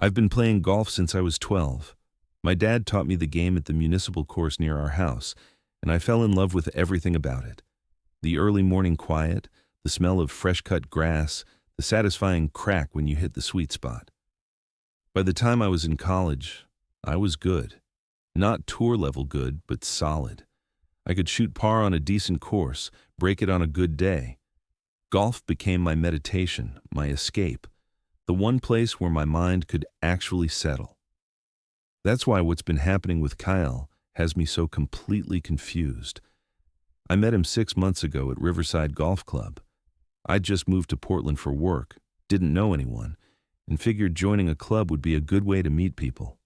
I've been playing golf since I was 12. My dad taught me the game at the municipal course near our house, and I fell in love with everything about it. The early morning quiet, the smell of fresh-cut grass, the satisfying crack when you hit the sweet spot. By the time I was in college, I was good. Not tour-level good, but solid. I could shoot par on a decent course, break it on a good day. Golf became my meditation, my escape, the one place where my mind could actually settle. That's why what's been happening with Kyle has me so completely confused. I met him 6 months ago at Riverside Golf Club. I'd just moved to Portland for work, didn't know anyone, and figured joining a club would be a good way to meet people.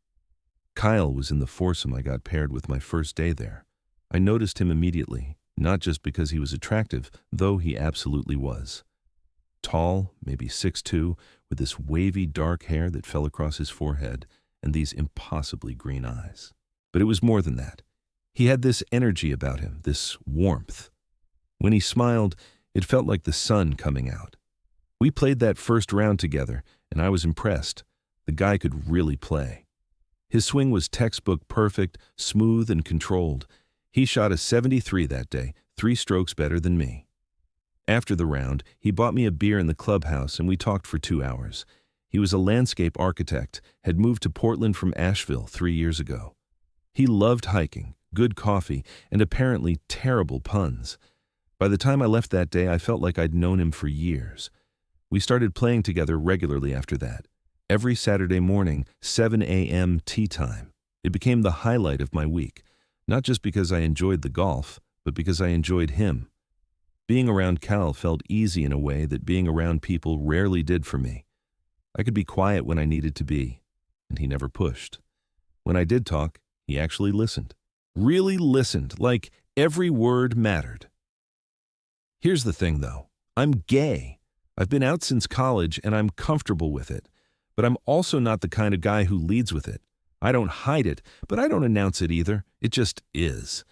Kyle was in the foursome I got paired with my first day there. I noticed him immediately, not just because he was attractive, though he absolutely was. Tall, maybe 6'2", with this wavy dark hair that fell across his forehead and these impossibly green eyes. But it was more than that. He had this energy about him, this warmth. When he smiled, it felt like the sun coming out. We played that first round together, and I was impressed. The guy could really play. His swing was textbook perfect, smooth and controlled. He shot a 73 that day, 3 strokes better than me. After the round, he bought me a beer in the clubhouse and we talked for 2 hours. He was a landscape architect, had moved to Portland from Asheville 3 years ago. He loved hiking, good coffee, and apparently terrible puns. By the time I left that day, I felt like I'd known him for years. We started playing together regularly after that. Every Saturday morning, 7 a.m. tee time. It became the highlight of my week, not just because I enjoyed the golf, but because I enjoyed him. Being around Cal felt easy in a way that being around people rarely did for me. I could be quiet when I needed to be, and he never pushed. When I did talk, he actually listened. Really listened, like every word mattered. Here's the thing, though. I'm gay. I've been out since college, and I'm comfortable with it. But I'm also not the kind of guy who leads with it. I don't hide it, but I don't announce it either. It just is.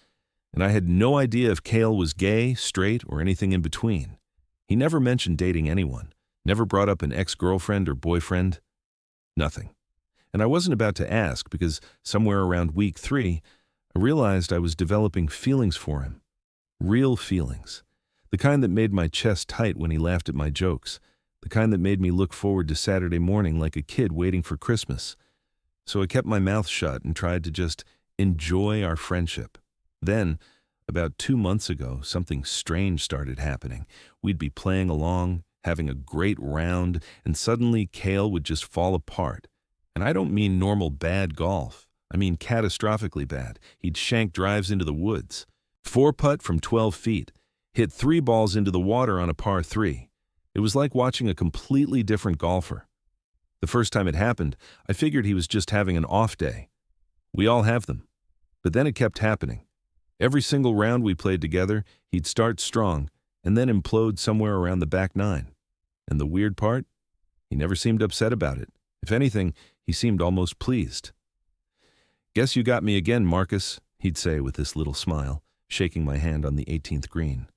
And I had no idea if Cale was gay, straight, or anything in between. He never mentioned dating anyone, never brought up an ex-girlfriend or boyfriend. Nothing. And I wasn't about to ask because somewhere around week 3, I realized I was developing feelings for him. Real feelings. The kind that made my chest tight when he laughed at my jokes. The kind that made me look forward to Saturday morning like a kid waiting for Christmas. So I kept my mouth shut and tried to just enjoy our friendship. Then, about 2 months ago, something strange started happening. We'd be playing along, having a great round, and suddenly Cale would just fall apart. And I don't mean normal bad golf. I mean catastrophically bad. He'd shank drives into the woods. 4-putt from 12 feet. Hit 3 balls into the water on a par 3. It was like watching a completely different golfer. The first time it happened, I figured he was just having an off day. We all have them. But then it kept happening. Every single round we played together, he'd start strong and then implode somewhere around the back 9. And the weird part? He never seemed upset about it. If anything, he seemed almost pleased. "Guess you got me again, Marcus," he'd say with this little smile, shaking my hand on the 18th green.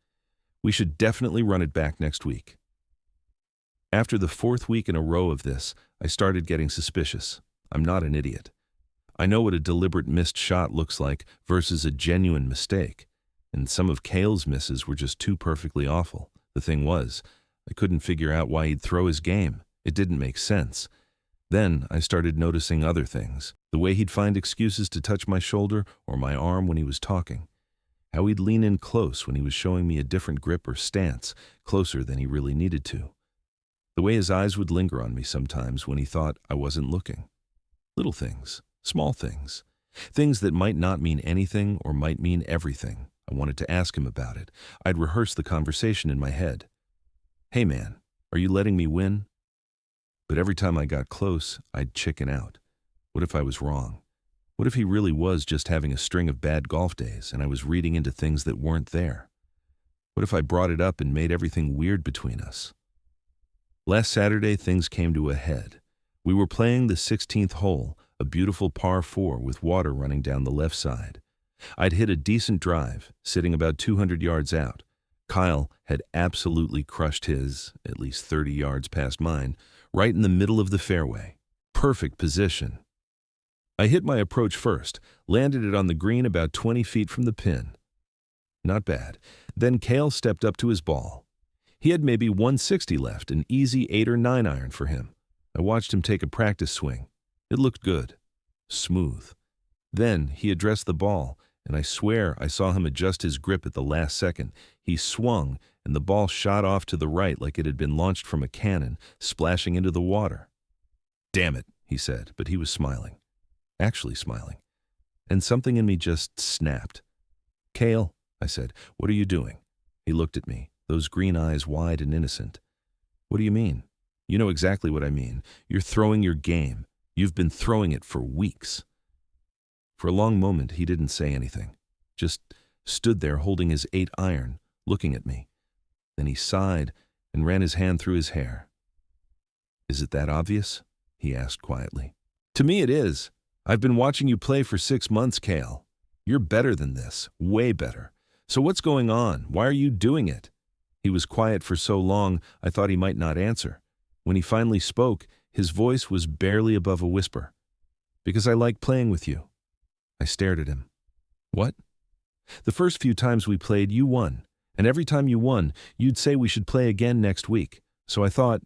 "We should definitely run it back next week." After the 4th week in a row of this, I started getting suspicious. I'm not an idiot. I know what a deliberate missed shot looks like versus a genuine mistake, and some of Cale's misses were just too perfectly awful. The thing was, I couldn't figure out why he'd throw his game. It didn't make sense. Then I started noticing other things. The way he'd find excuses to touch my shoulder or my arm when he was talking. How he'd lean in close when he was showing me a different grip or stance, closer than he really needed to. The way his eyes would linger on me sometimes when he thought I wasn't looking. Little things. Small things. Things that might not mean anything or might mean everything. I wanted to ask him about it. I'd rehearse the conversation in my head. "Hey man, are you letting me win?" But every time I got close, I'd chicken out. What if I was wrong? What if he really was just having a string of bad golf days and I was reading into things that weren't there? What if I brought it up and made everything weird between us? Last Saturday, things came to a head. We were playing the 16th hole, a beautiful par 4 with water running down the left side. I'd hit a decent drive, sitting about 200 yards out. Kyle had absolutely crushed his, at least 30 yards past mine, right in the middle of the fairway. perfect position. I hit my approach first, landed it on the green about 20 feet from the pin. Not bad. Then Cale stepped up to his ball. He had maybe 160 left, an easy 8 or 9 iron for him. I watched him take a practice swing. It looked good. Smooth. Then he addressed the ball, and I swear I saw him adjust his grip at the last second. He swung, and the ball shot off to the right like it had been launched from a cannon, splashing into the water. "Damn it," he said, but he was smiling. Actually smiling. And something in me just snapped. "Cale," I said, "what are you doing?" He looked at me, those green eyes wide and innocent. "What do you mean?" "You know exactly what I mean. You're throwing your game. You've been throwing it for weeks." For a long moment, he didn't say anything. Just stood there holding his 8 iron, looking at me. Then he sighed and ran his hand through his hair. "Is it that obvious?" he asked quietly. "To me it is. I've been watching you play for 6 months, Cale. You're better than this, way better. So what's going on? Why are you doing it?" He was quiet for so long, I thought he might not answer. When he finally spoke, his voice was barely above a whisper. "Because I like playing with you." I stared at him. "What?" "The first few times we played, you won. And every time you won, you'd say we should play again next week. So I thought,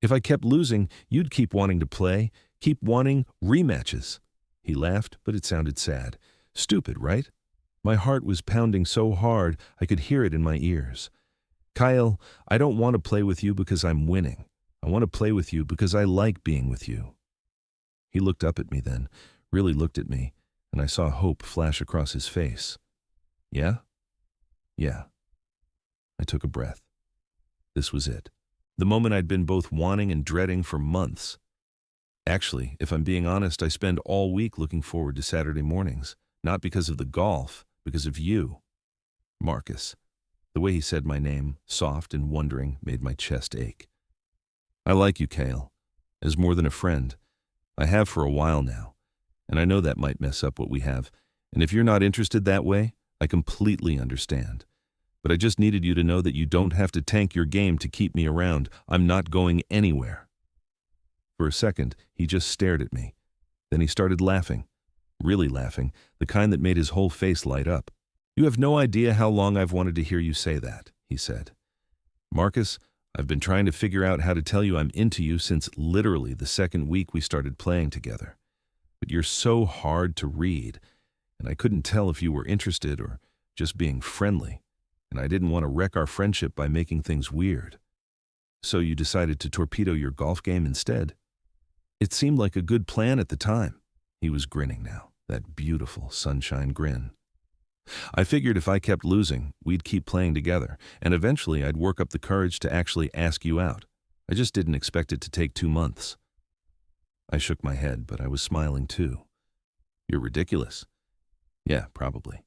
if I kept losing, you'd keep wanting to play, keep wanting rematches." He laughed, but it sounded sad. Stupid, right? My heart was pounding so hard I could hear it in my ears. "Kyle, I don't want to play with you because I'm winning. I want to play with you because I like being with you." He looked up at me then, really looked at me, and I saw hope flash across his face. "Yeah?" "Yeah." I took a breath. This was it. The moment I'd been both wanting and dreading for months. Actually, if I'm being honest, I spend all week looking forward to Saturday mornings. Not because of the golf, because of you. Marcus. The way he said my name, soft and wondering, made my chest ache. "I like you, Cale, as more than a friend. I have for a while now, and I know that might mess up what we have. And if you're not interested that way, I completely understand. But I just needed you to know that you don't have to tank your game to keep me around. I'm not going anywhere." For a second, he just stared at me. Then he started laughing. Really laughing, the kind that made his whole face light up. "You have no idea how long I've wanted to hear you say that," he said. "Marcus, I've been trying to figure out how to tell you I'm into you since literally the second week we started playing together. But you're so hard to read, and I couldn't tell if you were interested or just being friendly, and I didn't want to wreck our friendship by making things weird. So you decided to torpedo your golf game instead. It seemed like a good plan at the time." He was grinning now, that beautiful sunshine grin. "I figured if I kept losing, we'd keep playing together, and eventually I'd work up the courage to actually ask you out. I just didn't expect it to take 2 months. I shook my head, but I was smiling too. "You're ridiculous." "Yeah, probably."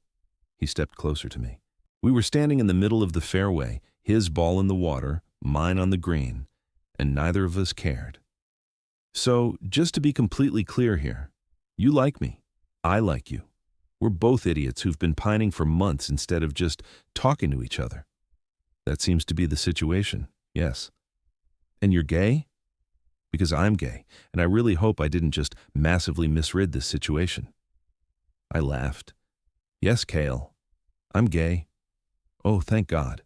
He stepped closer to me. We were standing in the middle of the fairway, his ball in the water, mine on the green, and neither of us cared. "So, just to be completely clear here, you like me. I like you. We're both idiots who've been pining for months instead of just talking to each other." "That seems to be the situation, yes." "And you're gay?" "Because I'm gay, and I really hope I didn't just massively misread this situation." I laughed. "Yes, Cale. I'm gay." "Oh, thank God."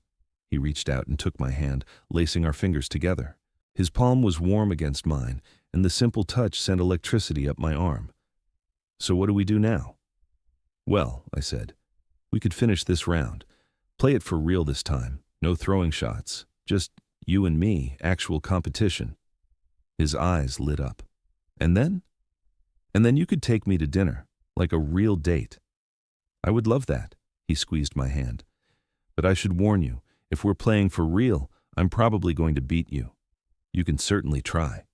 He reached out and took my hand, lacing our fingers together. His palm was warm against mine, and the simple touch sent electricity up my arm. "So what do we do now?" "Well," I said, "we could finish this round. Play it for real this time. No throwing shots. Just you and me, actual competition." His eyes lit up. "And then?" "And then you could take me to dinner, like a real date." "I would love that." He squeezed my hand. "But I should warn you, if we're playing for real, I'm probably going to beat you. You can certainly try."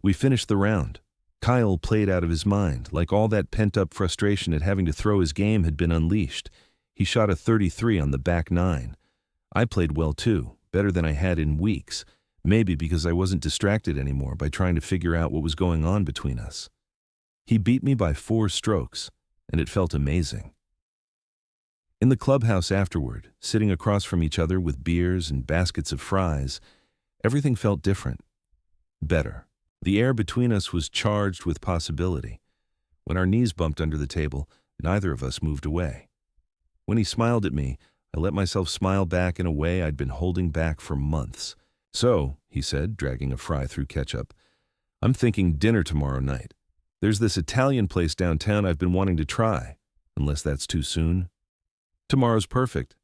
We finished the round. Kyle played out of his mind, like all that pent-up frustration at having to throw his game had been unleashed. He shot a 33 on the back 9. I played well too, better than I had in weeks, maybe because I wasn't distracted anymore by trying to figure out what was going on between us. He beat me by 4 strokes, and it felt amazing. In the clubhouse afterward, sitting across from each other with beers and baskets of fries, everything felt different. Better. The air between us was charged with possibility. When our knees bumped under the table, neither of us moved away. When he smiled at me, I let myself smile back in a way I'd been holding back for months. "So," he said, dragging a fry through ketchup, "I'm thinking dinner tomorrow night. There's this Italian place downtown I've been wanting to try, unless that's too soon." "Tomorrow's perfect."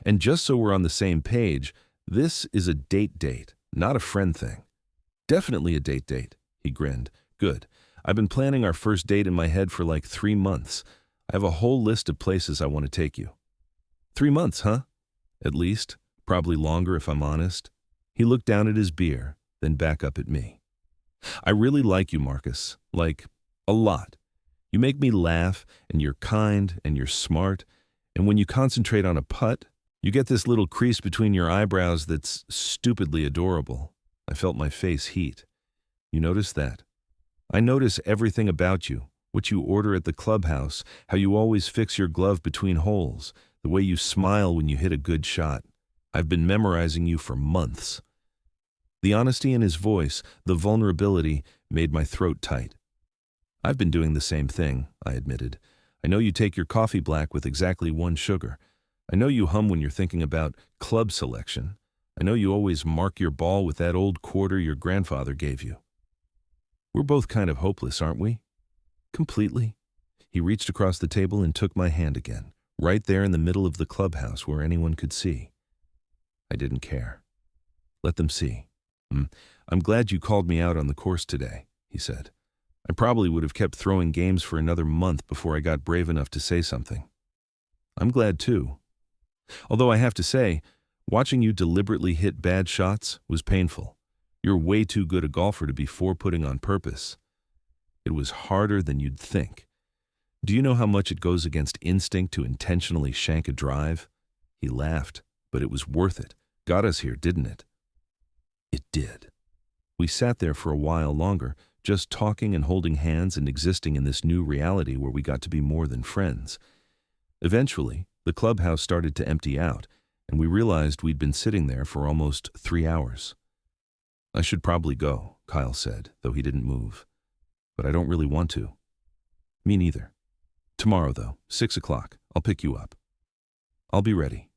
"And just so we're on the same page, this is a date, not a friend thing." "Definitely a date," he grinned. "Good. I've been planning our first date in my head for like 3 months. I have a whole list of places I want to take you." 3 months, huh? "At least. Probably longer if I'm honest." He looked down at his beer, then back up at me. "I really like you, Marcus. Like, a lot. You make me laugh, and you're kind, and you're smart, and when you concentrate on a putt, you get this little crease between your eyebrows that's stupidly adorable." I felt my face heat. "You notice that?" "I notice everything about you. What you order at the clubhouse, how you always fix your glove between holes, the way you smile when you hit a good shot. I've been memorizing you for months." The honesty in his voice, the vulnerability, made my throat tight. "I've been doing the same thing," I admitted. "I know you take your coffee black with exactly 1 sugar. I know you hum when you're thinking about club selection. I know you always mark your ball with that old quarter your grandfather gave you." "We're both kind of hopeless, aren't we?" "Completely." He reached across the table and took my hand again, right there in the middle of the clubhouse where anyone could see. I didn't care. "Let them see. I'm glad you called me out on the course today," he said. "I probably would have kept throwing games for another month before I got brave enough to say something." "I'm glad too. Although I have to say, watching you deliberately hit bad shots was painful. You're way too good a golfer to be four-putting on purpose. It was harder than you'd think. Do you know how much it goes against instinct to intentionally shank a drive?" He laughed, "But it was worth it. Got us here, didn't it?" It did. We sat there for a while longer, just talking and holding hands and existing in this new reality where we got to be more than friends. Eventually, the clubhouse started to empty out, and we realized we'd been sitting there for almost 3 hours. "I should probably go," Kyle said, though he didn't move. "But I don't really want to." "Me neither. Tomorrow, though, 6 o'clock, I'll pick you up." "I'll be ready."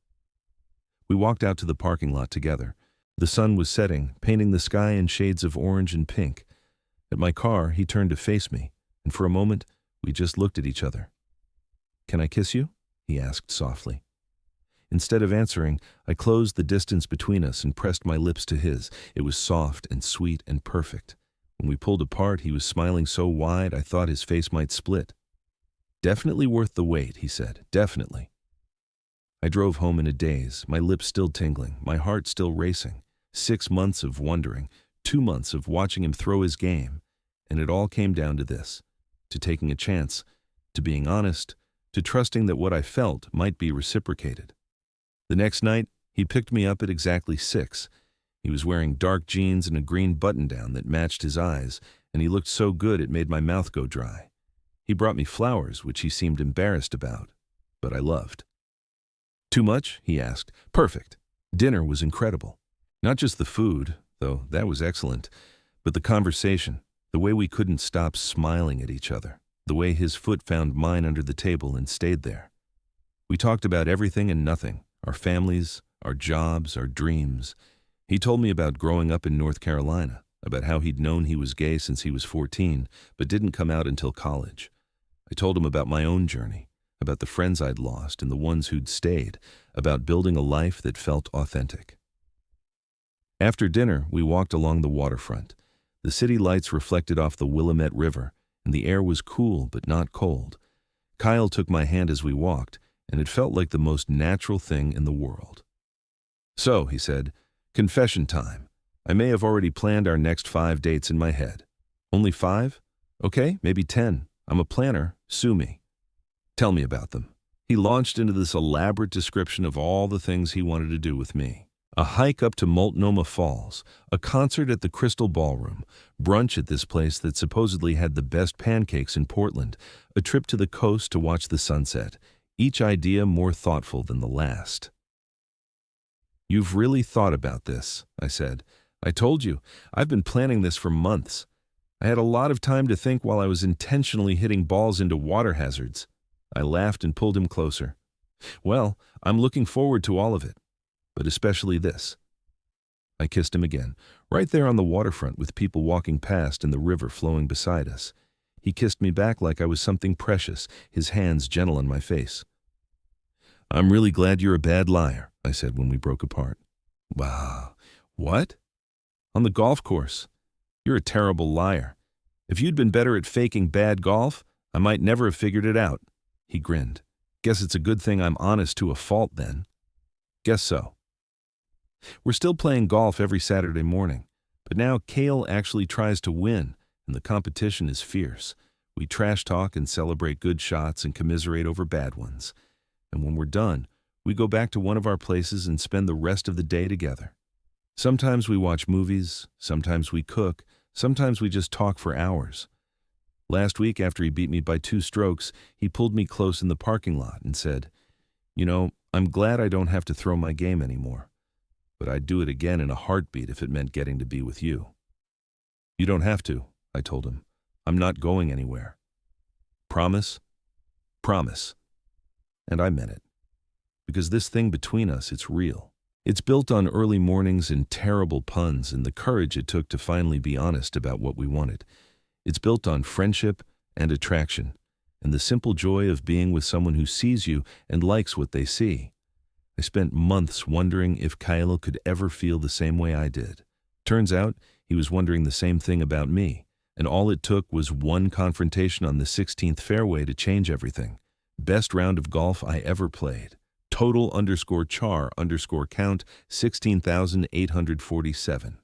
We walked out to the parking lot together. The sun was setting, painting the sky in shades of orange and pink. At my car, he turned to face me, and for a moment, we just looked at each other. "Can I kiss you?" he asked softly. Instead of answering, I closed the distance between us and pressed my lips to his. It was soft and sweet and perfect. When we pulled apart, he was smiling so wide I thought his face might split. "Definitely worth the wait," he said. "Definitely." I drove home in a daze, my lips still tingling, my heart still racing. 6 months of wondering, 2 months of watching him throw his game, and it all came down to this, to taking a chance, to being honest, to trusting that what I felt might be reciprocated. The next night, he picked me up at exactly 6. He was wearing dark jeans and a green button-down that matched his eyes, and he looked so good it made my mouth go dry. He brought me flowers, which he seemed embarrassed about, but I loved. "Too much?" he asked. "Perfect." Dinner was incredible. Not just the food, though that was excellent, but the conversation, the way we couldn't stop smiling at each other, the way his foot found mine under the table and stayed there. We talked about everything and nothing, our families, our jobs, our dreams. He told me about growing up in North Carolina, about how he'd known he was gay since he was 14, but didn't come out until college. I told him about my own journey, about the friends I'd lost and the ones who'd stayed, about building a life that felt authentic. After dinner, we walked along the waterfront. The city lights reflected off the Willamette River, and the air was cool but not cold. Kyle took my hand as we walked, and it felt like the most natural thing in the world. "So," he said, "confession time. I may have already planned our next 5 dates in my head." "Only 5? Okay, maybe 10. I'm a planner. Sue me." "Tell me about them." He launched into this elaborate description of all the things he wanted to do with me. A hike up to Multnomah Falls, a concert at the Crystal Ballroom, brunch at this place that supposedly had the best pancakes in Portland, a trip to the coast to watch the sunset, each idea more thoughtful than the last. "You've really thought about this," I said. I told you, I've been planning this for months. I had a lot of time to think while I was intentionally hitting balls into water hazards. I laughed and pulled him closer. Well, I'm looking forward to all of it, but especially this. I kissed him again, right there on the waterfront with people walking past and the river flowing beside us. He kissed me back like I was something precious, his hands gentle on my face. I'm really glad you're a bad liar, I said when we broke apart. Wow. What? On the golf course. You're a terrible liar. If you'd been better at faking bad golf, I might never have figured it out. He grinned. Guess it's a good thing I'm honest to a fault then. Guess so. We're still playing golf every Saturday morning, but now Cale actually tries to win, and the competition is fierce. We trash talk and celebrate good shots and commiserate over bad ones. And when we're done, we go back to one of our places and spend the rest of the day together. Sometimes we watch movies, sometimes we cook, sometimes we just talk for hours. Last week, after he beat me by 2 strokes, he pulled me close in the parking lot and said, "You know, I'm glad I don't have to throw my game anymore, but I'd do it again in a heartbeat if it meant getting to be with you." You don't have to, I told him. I'm not going anywhere. Promise? Promise. And I meant it. Because this thing between us, it's real. It's built on early mornings and terrible puns and the courage it took to finally be honest about what we wanted. It's built on friendship and attraction, and the simple joy of being with someone who sees you and likes what they see. I spent months wondering if Kyle could ever feel the same way I did. Turns out, he was wondering the same thing about me, and all it took was one confrontation on the 16th fairway to change everything. Best round of golf I ever played. Total_char_count 16,847.